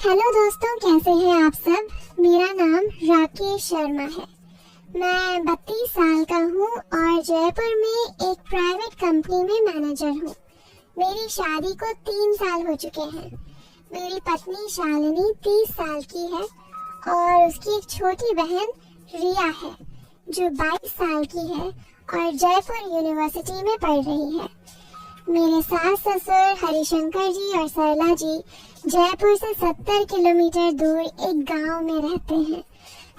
Hello दोस्तों, कैसे हैं आप सब। मेरा नाम राकेश शर्मा है। मैं 32 साल का हूँ और जयपुर में एक प्राइवेट कंपनी में मैनेजर हूँ। मेरी शादी को 3 साल हो चुके हैं। मेरी पत्नी शालिनी 30 साल की है और उसकी एक छोटी बहन रिया है जो 22 साल की है और जयपुर यूनिवर्सिटी में पढ़ रही है। मेरे सास ससुर हरिशंकर जी और सरला जी जयपुर से 70 किलोमीटर दूर एक गांव में रहते हैं।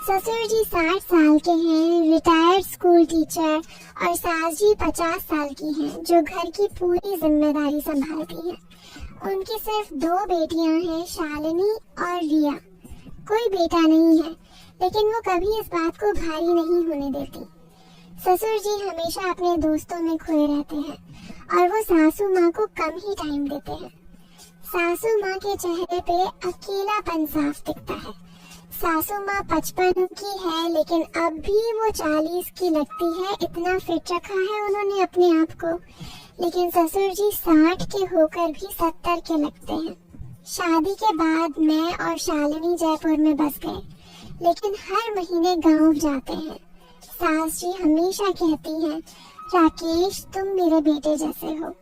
ससुर जी 60 साल के हैं, रिटायर्ड स्कूल टीचर, और सास जी 50 साल की हैं जो घर की पूरी जिम्मेदारी संभालती हैं। उनकी सिर्फ 2 बेटियां हैं, शालिनी और रिया। कोई बेटा नहीं है, लेकिन वो कभी इस बात को भारी नहीं होने देती। ससुर जी हमेशा अपने दोस्तों में खोए रहते हैं और वो सासू माँ को कम ही टाइम देते हैं। सासू माँ के चेहरे पे अकेलापन साफ दिखता है। सासू माँ 55 की है, लेकिन अब भी वो 40 की लगती है। इतना फिट रखा है उन्होंने अपने आप को। लेकिन ससुर जी 60 के होकर भी 70 के लगते हैं। शादी के बाद मैं और शालिनी जयपुर में बस गए, लेकिन हर महीने गांव जाते हैं। सास जी हमेशा कहती हैं, राकेश तुम मेरे बेटे जैसे हो।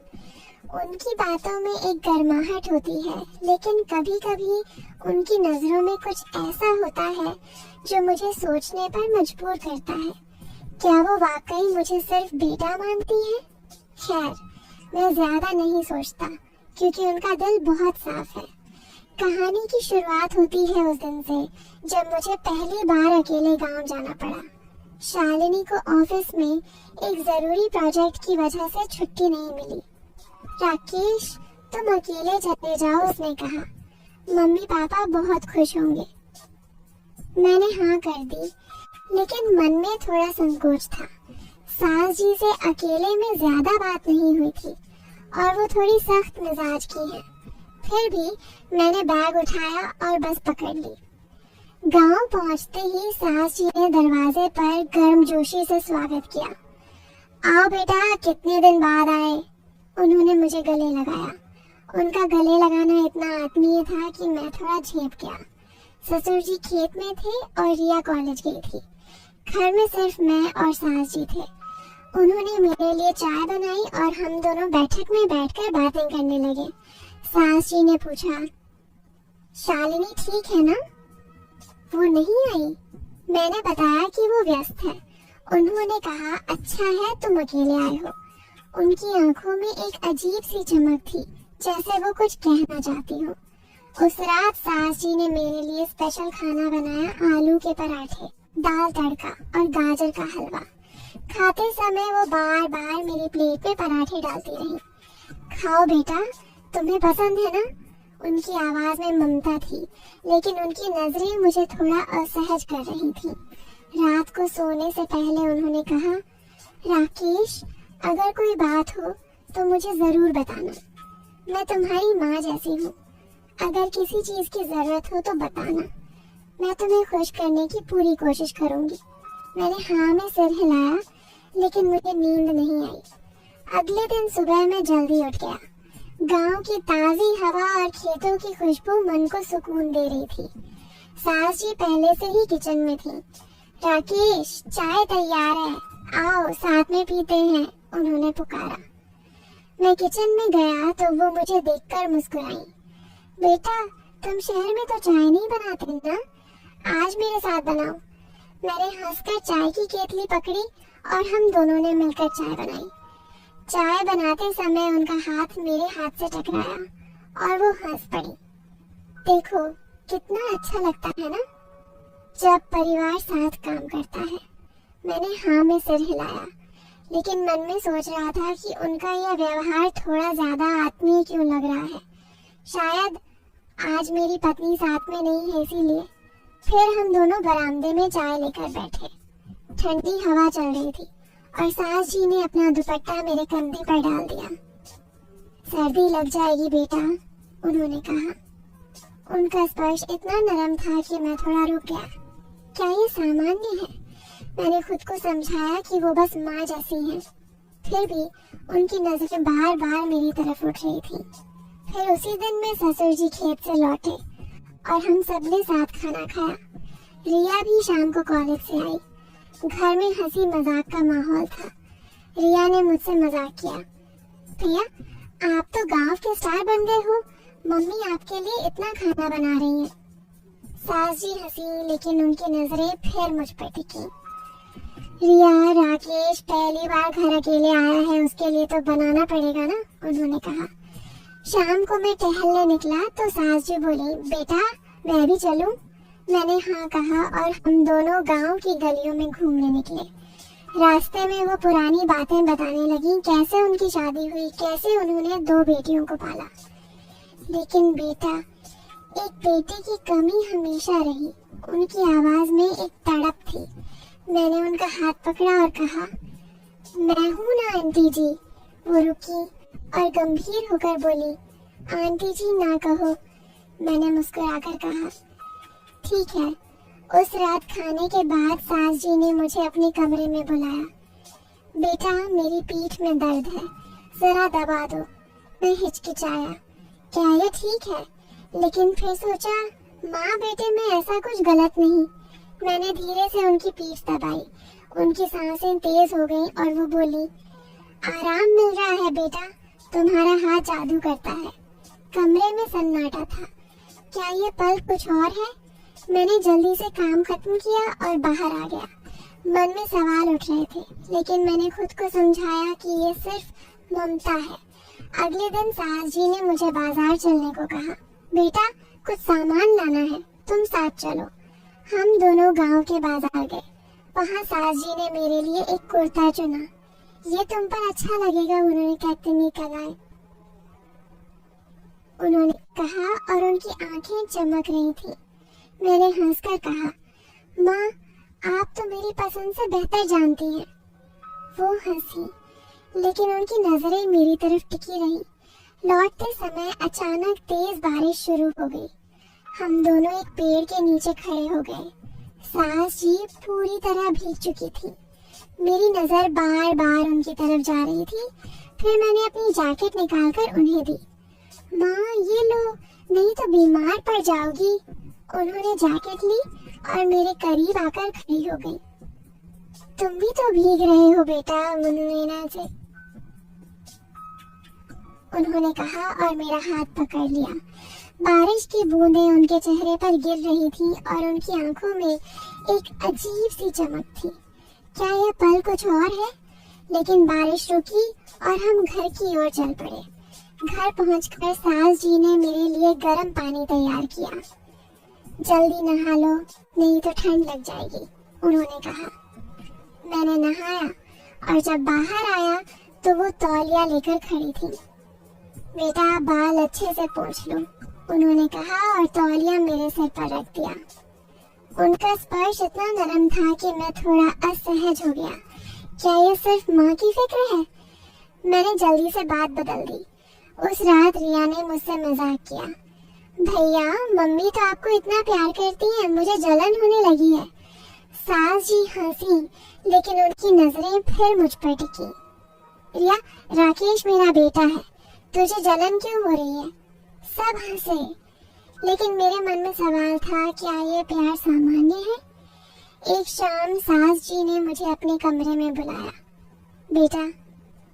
उनकी बातों में एक गर्माहट होती है, लेकिन कभी कभी उनकी नजरों में कुछ ऐसा होता है जो मुझे सोचने पर मजबूर करता है। क्या वो वाकई मुझे सिर्फ बेटा मानती है? खैर, मैं ज्यादा नहीं सोचता क्योंकि उनका दिल बहुत साफ है। कहानी की शुरुआत होती है उस दिन से जब मुझे पहली बार अकेले गांव जाना पड़ा। शालिनी को ऑफिस में एक जरूरी प्रोजेक्ट की वजह से छुट्टी नहीं मिली। राकेश तुम अकेले चले जाओ, उसने कहा। मम्मी पापा बहुत खुश होंगे। मैंने हाँ कर दी, लेकिन मन में थोड़ा संकोच था। सास जी से अकेले में ज्यादा बात नहीं हुई थी और वो थोड़ी सख्त मिजाज की है। फिर भी मैंने बैग उठाया और बस पकड़ ली। गांव पहुंचते ही सास जी ने दरवाजे पर गर्मजोशी से स्वागत किया। आओ बेटा, कितने दिन बाद आए। उन्होंने मुझे गले लगाया। उनका गले लगाना इतना आत्मीय था कि मैं थोड़ा झेप गया। ससुर जी खेत में थे और रिया कॉलेज गई थी। घर में सिर्फ मैं और सास जी थे। उन्होंने मेरे लिए चाय बनाई और हम दोनों बैठक में बैठकर बातें करने लगे। सास जी ने पूछा, शालिनी ठीक है ना? वो नहीं आई। मैंने बताया कि वो व्यस्त है। उन्होंने कहा, अच्छा है तुम अकेले आए हो। उनकी आंखों में एक अजीब सी चमक थी, जैसे वो कुछ कहना चाहती हो। उस रात सास जी ने मेरे लिए स्पेशल खाना बनाया, आलू के पराठे, दाल तड़का और गाजर का हलवा। खाते समय वो बार बार मेरी प्लेट में पराठे डालती रही। खाओ बेटा, तुम्हें पसंद है ना? उनकी आवाज में ममता थी, लेकिन उनकी नजरें मुझे थोड़ा असहज कर रही थी। रात को सोने से पहले उन्होंने कहा, राकेश अगर कोई बात हो तो मुझे जरूर बताना। मैं तुम्हारी माँ जैसी हूँ। अगर किसी चीज की जरूरत हो तो बताना। मैं तुम्हें खुश करने की पूरी कोशिश करूंगी। मैंने हाँ में सिर हिलाया, लेकिन मुझे नींद नहीं आई। अगले दिन सुबह मैं जल्दी उठ गया। गांव की ताजी हवा और खेतों की खुशबू मन को सुकून दे रही थी। सास जी पहले से ही किचन में थी। राकेश चाय तैयार है, आओ साथ में पीते हैं, उन्होंने पुकारा। मैं किचन में गया तो वो मुझे देखकर मुस्कुराई। बेटा तुम शहर में तो चाय नहीं बनाते ना, आज मेरे साथ बनाओ। मैंने हंसकर चाय की केतली पकड़ी और हम दोनों ने मिलकर चाय बनाई। चाय बनाते समय उनका हाथ मेरे हाथ से टकराया और वो हंस पड़ी। देखो कितना अच्छा लगता है ना जब परिवार साथ काम करता है। मैंने हाँ में सिर हिलाया, लेकिन मन में सोच रहा था कि उनका यह व्यवहार थोड़ा ज्यादा आत्मीय क्यों लग रहा है। शायद आज मेरी पत्नी साथ में नहीं है इसीलिए। फिर हम दोनों बरामदे में चाय लेकर बैठे। ठंडी हवा चल रही थी और सास जी ने अपना दुपट्टा मेरे कंधे पर डाल दिया। सर्दी लग जाएगी बेटा, उन्होंने कहा। उनका स्पर्श इतना नरम था कि मैं थोड़ा रुक गया। क्या ये सामान्य है? मैंने खुद को समझाया कि वो बस माँ जैसी हैं। फिर भी उनकी नजरें बार बार मेरी तरफ उठ रही थी। फिर उसी दिन में ससुर जी खेत से लौटे और हम सबने साथ खाना खाया। रिया भी शाम को कॉलेज से आई। घर में हंसी मजाक का माहौल था। रिया ने मुझसे मजाक किया, भैया आप तो गांव के स्टार बन गए हो, मम्मी आपके लिए इतना खाना बना रही हैं। सास जी हंसी, लेकिन उनकी नजरें फिर मुझ पर टिकी। रिया, राकेश पहली बार घर अकेले आया है, उसके लिए तो बनाना पड़ेगा ना, उन्होंने कहा। शाम को मैं टहलने निकला तो सास जी बोली, बेटा मैं भी चलूं? मैंने हाँ कहा और हम दोनों गांव की गलियों में घूमने निकले। रास्ते में वो पुरानी बातें बताने लगी, कैसे उनकी शादी हुई, कैसे उन्होंने 2 बेटियों को पाला। लेकिन बेटा, एक बेटे की कमी हमेशा रही। उनकी आवाज में एक तड़प थी। मैंने उनका हाथ पकड़ा और कहा, मैं हूँ ना आंटी जी। वो रुकी और गंभीर होकर बोली, आंटी जी ना कहो। मैंने मुस्कुराकर कहा, ठीक है। उस रात खाने के बाद सास जी ने मुझे अपने कमरे में बुलाया। बेटा मेरी पीठ में दर्द है, जरा दबा दो। मैं हिचकिचाया, क्या ये ठीक है? लेकिन फिर सोचा, माँ बेटे में ऐसा कुछ गलत नहीं। मैंने धीरे से उनकी पीठ दबाई। उनकी सांसें तेज हो गईं और वो बोली, आराम मिल रहा है बेटा, तुम्हारा हाथ जादू करता है। कमरे में सन्नाटा था। क्या ये पल कुछ और है? मैंने जल्दी से काम खत्म किया और बाहर आ गया। मन में सवाल उठ रहे थे, लेकिन मैंने खुद को समझाया कि ये सिर्फ ममता है। अगले दिन सास जी ने मुझे बाजार चलने को कहा। बेटा कुछ सामान लाना है, तुम साथ चलो। हम दोनों गांव के बाजार गए। वहाँ सास जी ने मेरे लिए एक कुर्ता चुना। ये तुम पर अच्छा लगेगा, उन्होंने कहते हुए कहा। उन्होंने कहा और उनकी आंखें चमक रही थी। मैंने हंसकर कहा, माँ आप तो मेरी पसंद से बेहतर जानती हैं। वो हंसी, लेकिन उनकी नजरें मेरी तरफ टिकी रही। लौटते समय अचानक तेज बारिश शुरू हो गई। हम दोनों एक पेड़ के नीचे खड़े हो गए। सास जी पूरी तरह भीग चुकी थी। मेरी नजर बार बार उनकी तरफ जा रही थी। फिर मैंने अपनी जैकेट निकालकर उन्हें दी। माँ ये लो, नहीं तो बीमार पड़ जाओगी। उन्होंने जैकेट ली और मेरे करीब आकर खड़ी हो गई। तुम भी तो भीग रहे हो बेटा, उन्होंने कहा और मेरा हाथ पकड़ लिया। बारिश की बूंदें उनके चेहरे पर गिर रही थी और उनकी आंखों में एक अजीब सी चमक थी। क्या यह पल कुछ और है? लेकिन बारिश रुकी और हम घर की ओर चल पड़े। घर पहुंचकर सास जी ने मेरे लिए गर्म पानी तैयार किया। जल्दी नहा लो, नहीं तो ठंड लग जाएगी, उन्होंने कहा। मैंने नहाया और जब बाहर आया तो वो तौलिया लेकर खड़ी थी। बेटा बाल अच्छे से पोंछ लो, उन्होंने कहा और तौलिया मेरे सिर पर रख दिया। उनका स्पर्श इतना नरम था कि मैं थोड़ा असहज हो गया। क्या ये सिर्फ माँ की फिक्र है? मैंने जल्दी से बात बदल दी। उस रात रिया ने मुझसे मजाक किया, भैया मम्मी तो आपको इतना प्यार करती हैं, मुझे जलन होने लगी है। सास जी हंसी, लेकिन उनकी नजरें फिर मुझ पर टिकी। रिया, राकेश मेरा बेटा है, तुझे जलन क्यों हो रही है? सब हंसे, लेकिन मेरे मन में सवाल था, क्या ये प्यार सामान्य है? एक शाम सास जी ने मुझे अपने कमरे में बुलाया। बेटा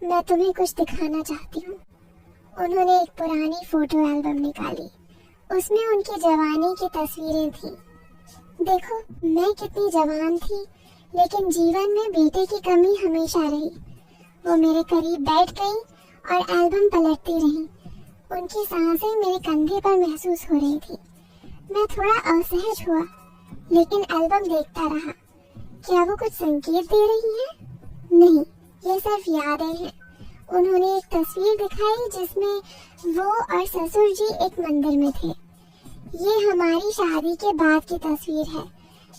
मैं तुम्हें कुछ दिखाना चाहती हूँ। उन्होंने एक पुरानी फोटो एल्बम निकाली। उसमें उनकी जवानी की तस्वीरें थी। देखो मैं कितनी जवान थी, लेकिन जीवन में बेटे की कमी हमेशा रही। वो मेरे करीब बैठ गई और एल्बम पलटती रही। उनकी सांसें मेरे कंधे पर महसूस हो रही थी। मैं थोड़ा असहज हुआ, लेकिन एल्बम देखता रहा। क्या वो कुछ संकेत दे रही है? नहीं, ये सिर्फ यादें हैं। उन्होंने एक तस्वीर दिखाई जिसमें वो और ससुर जी एक मंदिर में थे। ये हमारी शादी के बाद की तस्वीर है।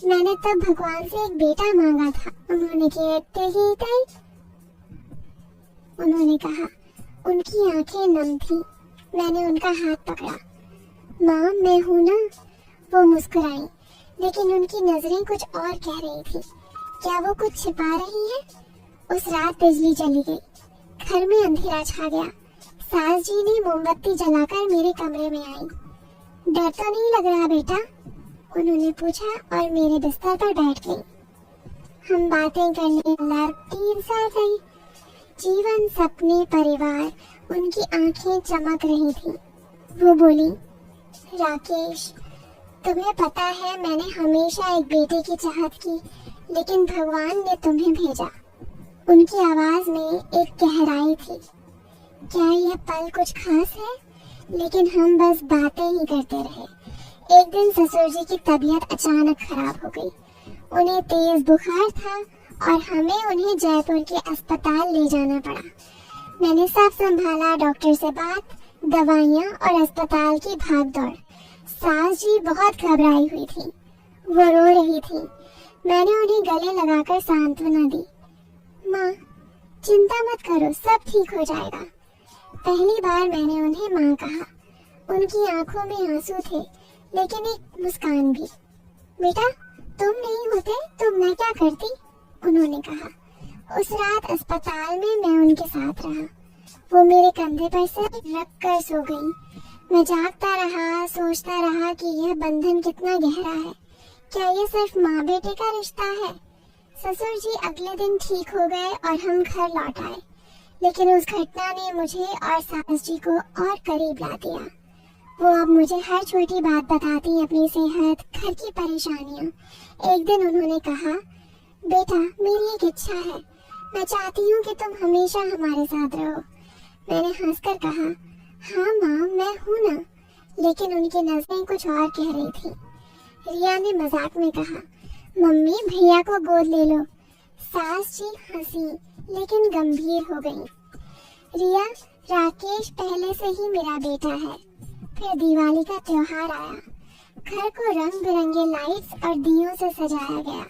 मैंने तब भगवान से एक बेटा मांगा था, उन्होंने उन्होंने कहा। उनकी आंखें नम थी। मैंने उनका हाथ पकड़ा। माँ मैं हूँ ना? वो मुस्कुराई, लेकिन उनकी नजरें कुछ और कह रही थी। क्या वो कुछ छिपा रही है? उस रात बिजली चली गई। घर में अंधेरा छा गया। सास जी ने मोमबत्ती जलाकर मेरे कमरे में आई। डर तो नहीं लग रहा बेटा? उन्होंने पूछा और मेरे बिस्तर पर बैठ गई। हम बातें करने लग 3 साल रही। जीवन, सपने, परिवार, उनकी आंखें चमक रही थी। वो बोली, राकेश, तुम्हें पता है मैंने हमेशा एक बेटे की चाहत की, लेकिन भगवान ने तुम्हें भेजा। उनकी आवाज में एक गहराई थी। क्या यह पल कुछ खास है? लेकिन हम बस बातें ही करते रहे। एक दिन ससुर जी की तबीयत अचानक खराब हो गई। उन्हें तेज बुखार था और हमें उन्हें जयपुर के अस्पताल ले जाना पड़ा। मैंने सब संभाला, डॉक्टर से बात, दवाइयाँ और अस्पताल की भागदौड़। सास जी बहुत घबराई हुई थी। वो रो रही थी। मैंने उन्हें गले लगाकर सांत्वना दी। माँ, चिंता मत करो, सब ठीक हो जाएगा। पहली बार मैंने उन्हें माँ कहा। उनकी आंखों में आंसू थे, लेकिन एक मुस्कान भी। बेटा, तुम नहीं होते तो मैं क्या करती? उन्होंने कहा। उस रात अस्पताल में मैं उनके साथ रहा। वो मेरे कंधे पर सिर रख कर सो गई। मैं जागता रहा, सोचता रहा कि यह बंधन कितना गहरा है। क्या ये सिर्फ माँ बेटे का रिश्ता है? ससुर जी अगले दिन ठीक हो गए और हम घर लौट आए, लेकिन उस घटना ने मुझे और सास जी को और करीब ला दिया। वो अब मुझे हर छोटी बात बताती, अपनी सेहत, घर की परेशानियाँ। एक दिन उन्होंने कहा, बेटा, मेरी एक इच्छा है। मैं चाहती हूँ कि तुम हमेशा हमारे साथ रहो। मैंने हंसकर कहा, हाँ माँ, मैं हूँ ना। लेकिन उनकी नजरें कुछ और कह रही थी। रिया ने मजाक में कहा, मम्मी, भैया को गोद ले लो। सास जी हंसी, लेकिन गंभीर हो गई। रिया, राकेश पहले से ही मेरा बेटा है। फिर दिवाली का त्योहार आया। घर को रंग बिरंगे लाइट्स और दियों से सजाया गया।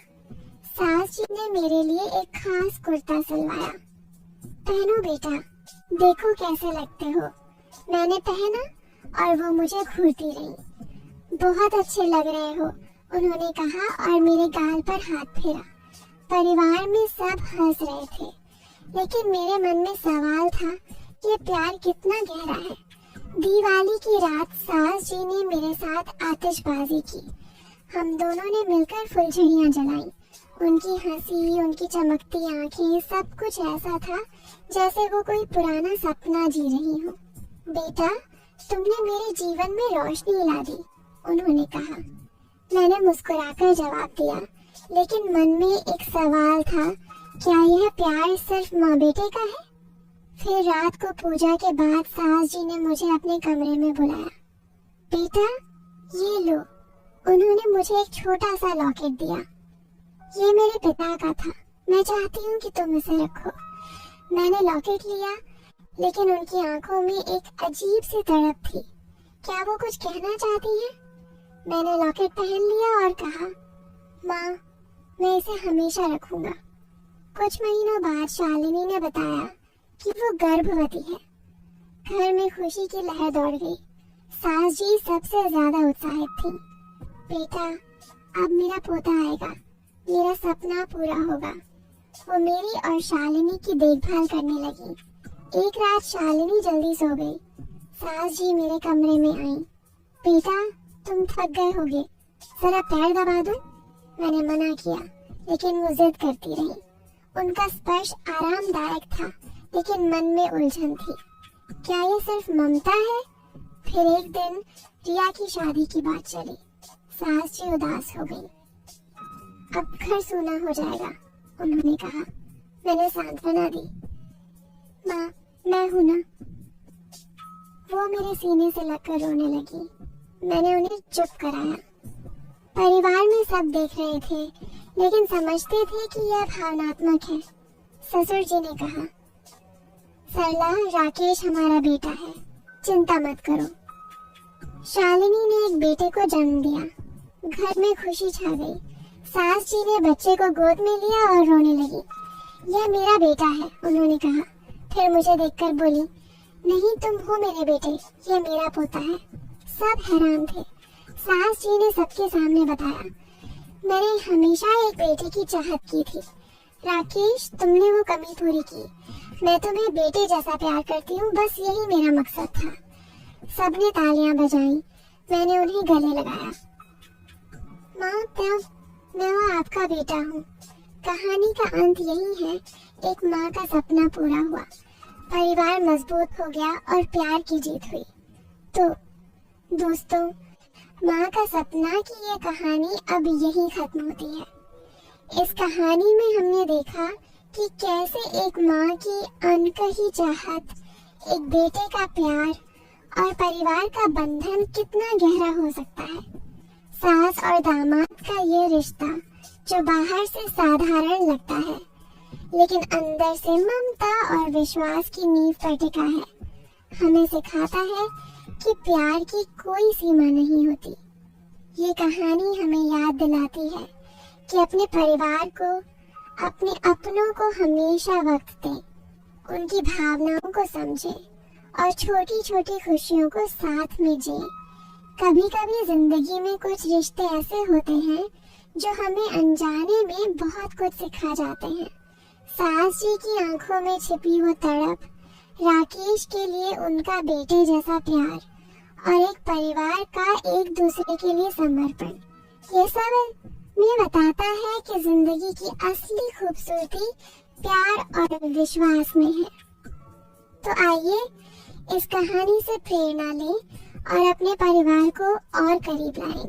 सास जी ने मेरे लिए एक खास कुर्ता सिलवाया। पहनो बेटा, देखो कैसे लगते हो। मैंने पहना और वो मुझे घूरती रही। बहुत अच्छे लग रहे हो, उन्होंने कहा और मेरे गाल पर हाथ फेरा। परिवार में सब हंस रहे थे, लेकिन मेरे मन में सवाल था, ये प्यार कितना गहरा है। दिवाली की रात सास जी ने मेरे साथ आतिशबाजी की। हम दोनों ने मिलकर फुलझड़ियाँ जलाई। उनकी हंसी, उनकी चमकती आंखें, सब कुछ ऐसा था जैसे वो कोई पुराना सपना जी रही हो। बेटा, तुमने मेरे जीवन में रोशनी ला दी, उन्होंने कहा। मैंने मुस्कुराकर जवाब दिया, लेकिन मन में एक सवाल था, क्या यह प्यार सिर्फ माँ बेटे का है? फिर रात को पूजा के बाद सास जी ने मुझे अपने कमरे में बुलाया। बेटा, ये लो। उन्होंने मुझे एक छोटा सा लॉकेट दिया। ये मेरे पिता का था। मैं चाहती हूँ कि तुम इसे रखो। मैंने लॉकेट लिया, लेकिन उनकी आंखों में एक अजीब सी तड़प थी। क्या वो कुछ कहना चाहती हैं? मैंने लॉकेट पहन लिया और कहा, माँ, मैं इसे हमेशा रखूंगा। कुछ महीनों बाद शालिनी ने बताया कि वो गर्भवती है। घर में खुशी की लहर दौड़ गई। सास जी सबसे ज्यादा उत्साहित थी। बेटा, अब मेरा पोता आएगा, मेरा सपना पूरा होगा। वो मेरी और शालिनी की देखभाल करने लगी। एक रात शालिनी जल्दी सो गई। सास जी मेरे कमरे में आई। बेटा, तुम थक गए होगे, जरा पैर दबा दूं? मैंने मना किया, लेकिन वो जिद करती रही। उनका स्पर्श आरामदायक था, लेकिन मन में उलझन थी। क्या ये सिर्फ ममता है? फिर एक दिन रिया की शादी की बात चली। सास जी उदास हो गई। अब घर सूना हो जाएगा, उन्होंने कहा। मैंने सांत्वना दी, माँ, मैं हूं ना। वो मेरे सीने से लगकर रोने लगी। मैंने उन्हें चुप कराया। परिवार में सब देख रहे थे, लेकिन समझते थे कि यह भावनात्मक है। ससुर जी ने कहा, सरला, राकेश हमारा बेटा है, चिंता मत करो। शालिनी ने एक बेटे को जन्म दिया। घर में खुशी छा गई। सास जी ने बच्चे को गोद में लिया और रोने लगी। यह मेरा बेटा है, उन्होंने कहा। फिर मुझे देखकर बोली, नहीं, तुम हो मेरे बेटे, यह मेरा पोता है। सब हैरान थे। सास जी ने सबके सामने बताया, मैंने हमेशा एक बेटे की चाहत की थी। राकेश, तुमने वो कमी पूरी की। मैं तुम्हें बेटे जैसा प्यार करती हूँ, बस यही मेरा मकसद था। सबने तालियां बजाईं। मैंने उन्हें गले लगाया। माँ, मैं वो आपका बेटा हूँ। कहानी का अंत यही है, एक माँ का सपना पूरा हुआ, परिवार मजबूत हो गया और प्यार की जीत हुई। तो दोस्तों, माँ का सपना की ये कहानी अब यही खत्म होती है। इस कहानी में हमने देखा कि कैसे एक माँ की अनकही चाहत, एक बेटे का प्यार और परिवार का बंधन कितना गहरा हो सकता है। सास और दामाद का ये रिश्ता जो बाहर से साधारण लगता है, लेकिन अंदर से ममता और विश्वास की नींव पर टिका है, हमें सिखाता है कि प्यार की कोई सीमा नहीं होती। ये कहानी हमें याद दिलाती है कि अपने परिवार को, अपने अपनों को हमेशा वक्त दें, उनकी भावनाओं को समझें और छोटी छोटी खुशियों को साथ में जिएं। कभी कभी जिंदगी में कुछ रिश्ते ऐसे होते हैं जो हमें अनजाने में बहुत कुछ सिखा जाते हैं। सास जी की आंखों में छिपी वो तड़प, राकेश के लिए उनका बेटे जैसा प्यार और एक परिवार का एक दूसरे के लिए समर्पण, ये सब में बताता है कि जिंदगी की असली खूबसूरती प्यार और विश्वास में है। तो आइए इस कहानी से प्रेरणा लें और अपने परिवार को और करीब लाएं।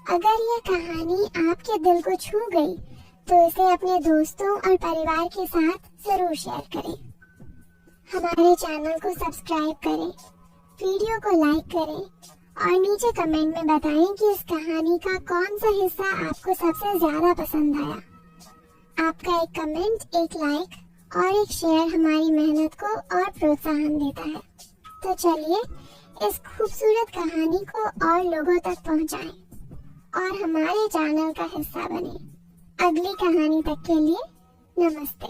अगर यह कहानी आपके दिल को छू गई तो इसे अपने दोस्तों और परिवार के साथ जरूर शेयर करें। हमारे चैनल को सब्सक्राइब करें, वीडियो को लाइक करें और नीचे कमेंट में बताएं कि इस कहानी का कौन सा हिस्सा आपको सबसे ज्यादा पसंद आया। आपका एक कमेंट, एक लाइक और एक शेयर हमारी मेहनत को और प्रोत्साहन देता है। तो चलिए इस खूबसूरत कहानी को और लोगों तक पहुंचाएं और हमारे चैनल का हिस्सा बने। अगली कहानी तक के लिए नमस्ते।